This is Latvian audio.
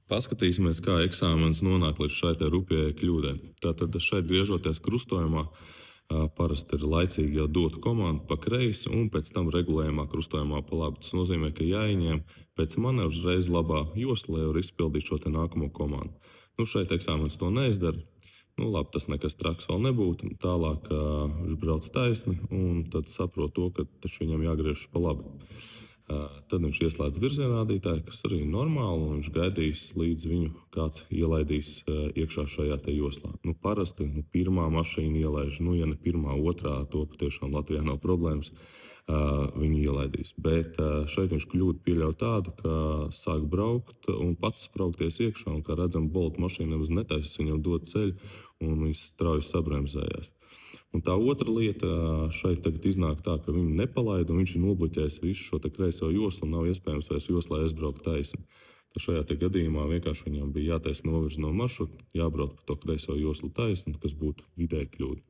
Paskatīsimies, kā eksāmenis nonāk līdz šai rupjai kļūdai. Tātad šeit griežoties krustojumā, parasti ir laicīgi jau dota komanda pa kreisi un pēc tam regulējumā krustojumā pa labi. Tas nozīmē, ka jāieņem pēc manevra uzreiz labā josla, lai var izpildīt šo nākamo komandu. Šeit eksāmenis to neizdara. Labi, tas nekas traks vēl nebūtu. Tālāk viņš brauc taisni un tad saprot to, ka taču viņam jāgriežas pa labi. Tad viņš ieslēdz virzienrādītāju, kas arī ir normāli, un viņš gaidīs, līdz viņu kāds ielaidīs iekšā šajā joslā. Parasti pirmā mašīna ielaiž, ja ne pirmā, otrā, to patiešām Latvijā nav problēmas, viņu ielaidīs. Bet šeit viņš kļūdu pieļauj tādu, ka sāk braukt un pats spraukties iekšā, un kā redzam, Bolt mašīna nemaz netaisas viņam dot ceļu, un viņš strauji sabremzējās. Un tā otra lieta šeit tagad iznāk tā, ka viņu nepalaida, un viņš ir nobloķējis visu šo kreiso joslu, un nav iespējams vairs joslā aizbraukt taisni. Tad šajā gadījumā vienkārši viņam bija jātaisa novirza no maršruta, jābrauc pa to kreiso joslu taisni, kas būtu vidēji kļūda.